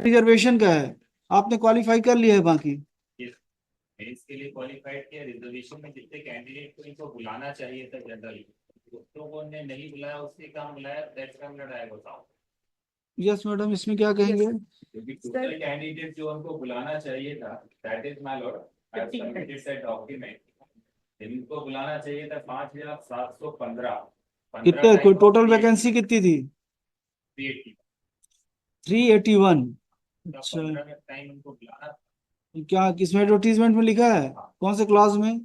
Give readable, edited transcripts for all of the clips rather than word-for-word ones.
Reservation का है, आपने क्वालिफाई कर लिया है बाकी। मेंस के लिए क्वालिफाइड किया, रिजर्वेशन में जितने कैंडिडेट को इनको बुलाना चाहिए था जनरल, लोगों ने नहीं बुलाया, उससे काम बुलाया, दैट्स व्हाई लड़ाया, बताओ। यस मैडम, इसमें क्या कहेंगे? क्योंकि टोटल कैंडिडेट जो हमको बुलाना चाहिए था, that is my Lord, I have submitted that document, इनको बुलाना चाहिए था 5715। कितने टोटल वैकेंसी कितनी थी? 381। अच्छा, टाइम उनको बुलाना था। क्या किसमें एडवर्टीजमेंट में लिखा है, कौन से क्लास में?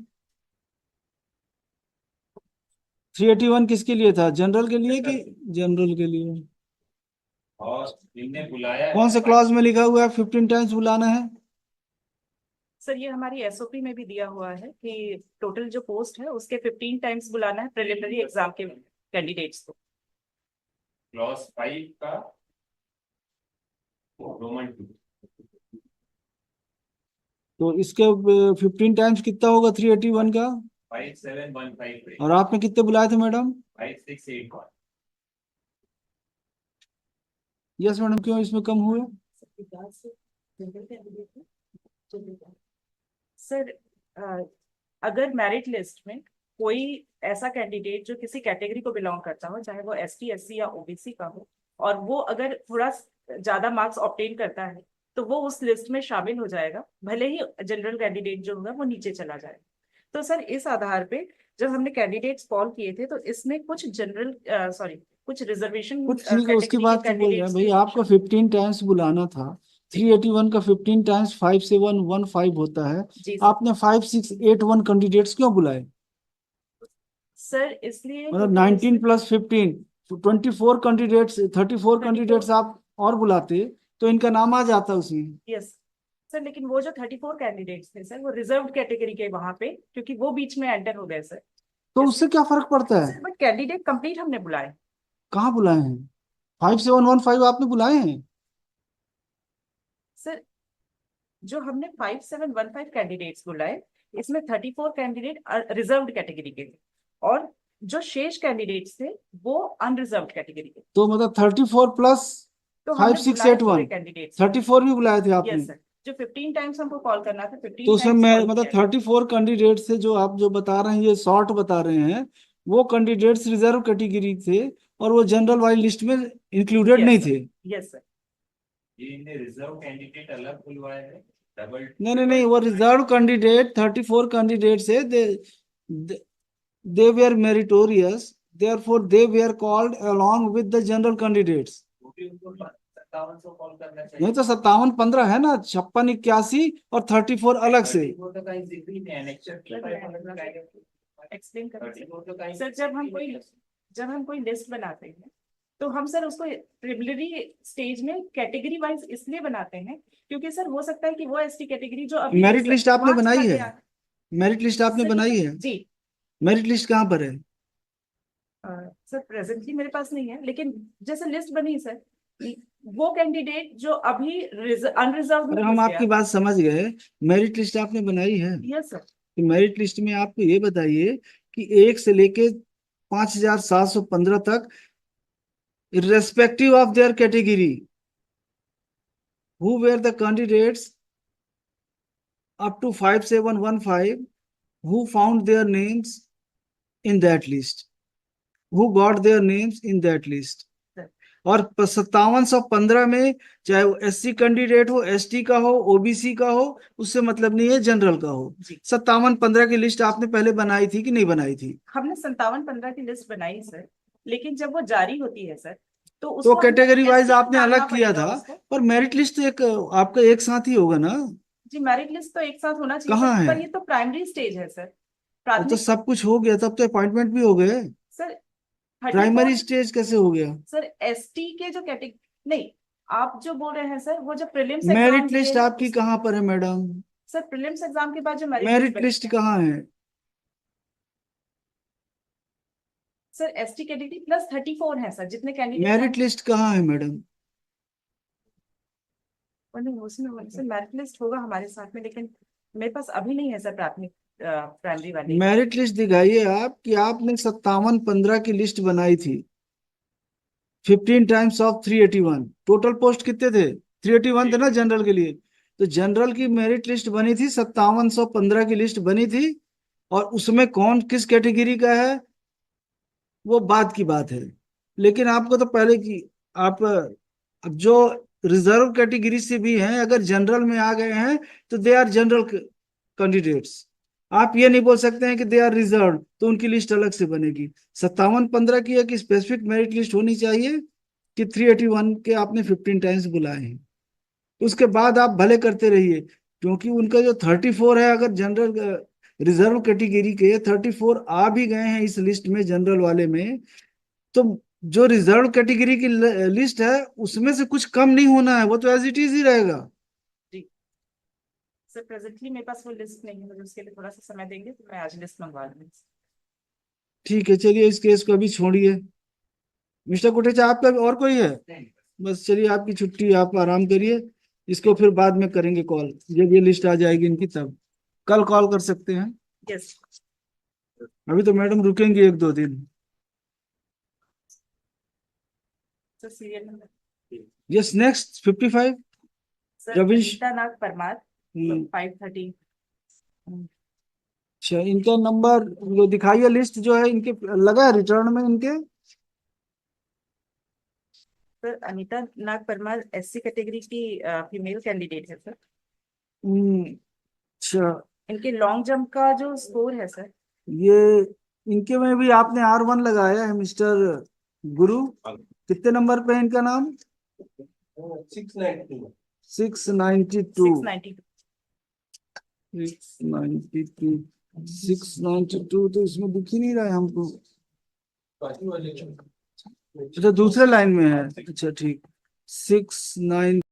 381 किसके लिए था, जनरल के लिए कि? जनरल के लिए। और इनने बुलाया कौन है से क्लास में लिखा हुआ है 15 टाइम्स बुलाना है? सर ये हमारी एसओपी में भी दिया हुआ है कि टोटल जो पोस्ट है उसके 15 टाइम्स बुलाना है प्रिलिमिनरी एग्जाम के कैंडिडेट्स को। क्लॉज 5 का रोमन 2। तो इसके 15 टाइम्स कितना होगा 381 का? 5715। और आपने कितने बुलाए थे मैडम? 5681। यस मैडम, क्यों इसमें कम हुए? सर अगर मेरिट लिस्ट में कोई ऐसा कैंडिडेट जो किसी कैटेगरी को बिलोंग करता हो, चाहे वो एसटी एससी या ओबीसी का हो, और वो अगर थोड़ा ज्यादा मार्क्स ऑब्टेन करता है तो वो उस लिस्ट में शामिल हो जाएगा, भले ही जनरल कैंडिडेट जो होगा वो नीचे चला जाएगा। तो सर इस आधार पे जब हमने कैंडिडेट्स कॉल किए थे तो इसमें कुछ जनरल कुछ रिजर्वेशन कुछ ठीक है, उसकी बात तो बोल रहे हैं भाई, आपको कैंडिडेट्स 15 टाइम्स बुलाना था। 381 का 15 टाइम्स 5715 होता है। जी आपने 5681 कैंडिडेट्स क्यों बुलाए? सर इसलिए मतलब क्योंकि 19 प्लस 15, 24 कैंडिडेट्स, 34 कैंडिडेट्स आप और बुलाते तो इनका नाम आ जाता उसमें। यस सर, लेकिन वो जो 34 कैंडिडेट्स थे सर वो रिजर्व कैटेगरी के वहां पे, क्योंकि वो बीच में एंटर हो गए सर। तो उससे क्या फर्क पड़ता है? सर बट कैंडिडेट कंप्लीट हमने बुलाए। कहाँ बुलाए हैं? 5715 आपने बुलाए हैं? सर जो हमने 5715 कैंडिडेट्स बुलाए, इसमें 34 कैंडिडेट रिजर्व कैटेगरी के थे, और जो शेष कैंडिडेट्स थे वो अनरिजर्व कैटेगरी के थे। तो मतलब 34 प्लस तो फाइव हमने सिक्स बुलाए एट पूरे वन कैंडिडेट्स। 34 भी बुलाए थे आपने? यस सर, जो 15 टाइम्स हमको कॉल करना था तो 15 उसमें टाइम्स मैं कॉल मतलब किया। 34 कैंडिडेट से जो आप जो बता रहे हैं, ये शॉर्ट बता रहे हैं, वो कैंडिडेट्स रिजर्व कैटेगरी थे और वो जनरल वाली लिस्ट में इंक्लूडेड नहीं यस सर, थे। Yes sir. ये इनने रिजर्व कैंडिडेट अलग बुलवाए हैं, डबल। नहीं नहीं नहीं, वो रिजर्व कैंडिडेट 34 कैंडिडेट से they were meritorious, therefore they were called along with the general candidates. वो भी उनको 5700 कॉल करना नहीं चाहिए। तो 5715 है ना, 5681 और 34 अलग से। 34 तो कहीं जिक्र ही नहीं है, नेक्स्ट एक्सप्लेन करें 34 तो कहीं सर। जब हम कोई लिस्ट बनाते हैं तो हम सर उसको प्रिलिमिनरी स्टेज में कैटेगरी वाइज इसलिए बनाते हैं क्योंकि सर हो सकता है कि वो एसटी कैटेगरी जो अभी मेरिट लिस्ट आपने वहां बनाई चला है? गया। मेरिट लिस्ट आपने सर बनाई है? जी मेरिट लिस्ट कहाँ पर है? सर प्रेजेंटली मेरे पास नहीं है, लेकिन जैसे लिस्ट बनी सर, वो कैंडिडेट जो अभी अनरिजर्व में अरे हम घुस आपकी गया। बात समझ गए, मेरिट लिस्ट आपने बनाई है? Yes sir. तो मेरिट लिस्ट में आपको ये बताइए कि 1 से लेके 5715 तक, irrespective of their category, who were the candidates up to 5715 who found their names in that list, who got their names in that list. और 5715 में चाहे वो एससी कैंडिडेट हो, एसटी का हो, ओबीसी का हो, उससे मतलब नहीं है, जनरल का हो। 5715 की लिस्ट आपने पहले बनाई थी कि नहीं बनाई थी? हमने 5715 की लिस्ट बनाई सर, लेकिन जब वो जारी होती है सर तो तो उसको कैटेगरी वाइज आपने डालना अलग किया पड़ेगा था, उसको। पर मेरिट लिस्ट तो एक आपका एक साथ ही होगा ना? जी मेरिट लिस्ट तो एक साथ होना चाहिए कहाँ सर, है? पर ये तो प्राइमरी स्टेज है सर, वो तो प्राथमिक। सब कुछ हो गया, तब तो अपॉइंटमेंट भी हो गए। सर 34 प्राइमरी स्टेज कैसे हो गया? सर एसटी के जो कैटेगरी नहीं, आप जो बोल रहे हैं सर वो जो प्रीलिम्स एग्जाम मेरिट दिए लिस्ट हैं आपकी कहाँ पर है मैडम? सर प्रीलिम्स एग्जाम के बाद जो मेरिट मेरिट लिस्ट लिस्ट कहाँ है? सर एसटी कैटेगरी प्लस 34 है सर, जितने कैंडिडेट मेरिट लिस्ट कहाँ है मैडम? उसमें सर मेरिट लिस्ट होगा हमारे साथ में, लेकिन मेरे पास अभी नहीं है सर प्राथमिक प्राइमरी वाले। मेरिट लिस्ट दिखाइए आप कि आपने 5715 की लिस्ट बनाई थी, 15 टाइम्स ऑफ 381। टोटल पोस्ट कितने थे? 381 थे ना जनरल के लिए। तो जनरल की मेरिट लिस्ट बनी थी 5715 की लिस्ट बनी थी, और उसमें कौन किस कैटेगरी का है वो बात की बात है। लेकिन आपको तो पहले की आप अब जो रिजर्व कैटेगरी से भी हैं अगर जनरल में आ गए हैं तो दे आर जनरल कैंडिडेट्स। आप ये नहीं बोल सकते हैं कि दे आर रिजर्व, तो उनकी लिस्ट अलग से बनेगी। 5715 की एक स्पेसिफिक मेरिट लिस्ट होनी चाहिए कि 381 के आपने 15 टाइम्स बुलाए हैं। उसके बाद आप भले करते रहिए, क्योंकि उनका जो 34 है, अगर जनरल रिजर्व कैटेगरी के 34 आ भी गए हैं इस लिस्ट में जनरल वाले में, तो जो रिजर्व कैटेगरी की लिस्ट है उसमें से कुछ कम नहीं होना है, वो तो एज इट इज ही रहेगा। सर प्रेजेंटली मेरे पास वो लिस्ट नहीं है, मुझे उसके लिए थोड़ा सा समय देंगे तो मैं आज लिस्ट मंगवा लूंगी। ठीक है, चलिए इस केस को अभी छोड़िए। मिस्टर कोटेचा, आपका भी और कोई है? बस चलिए, आपकी छुट्टी, आप आराम करिए। इसको फिर बाद में करेंगे कॉल, जब ये लिस्ट आ जाएगी इनकी तब। कल कॉल कर सकते हैं। यस अभी तो मैडम रुकेंगे 1-2 दिन। Sir, serial number yes, next 55। Sir Ravish. Anita Nag Parmar 530। अच्छा, इनका नंबर जो दिखाइए, लिस्ट जो है इनके लगा है रिटर्न में इनके। Sir Anita Nag Parmar SC category की फीमेल कैंडिडेट है सर। अच्छा, इनके लॉन्ग जंप का जो स्कोर है सर, ये इनके में भी आपने R1 लगाया है मिस्टर गुरु। कितने नंबर पे है इनका नाम? 692। 692। 692 692 तो इसमें दिख ही नहीं रहा है हमको। अच्छा, दूसरे लाइन में है। अच्छा ठीक, 69।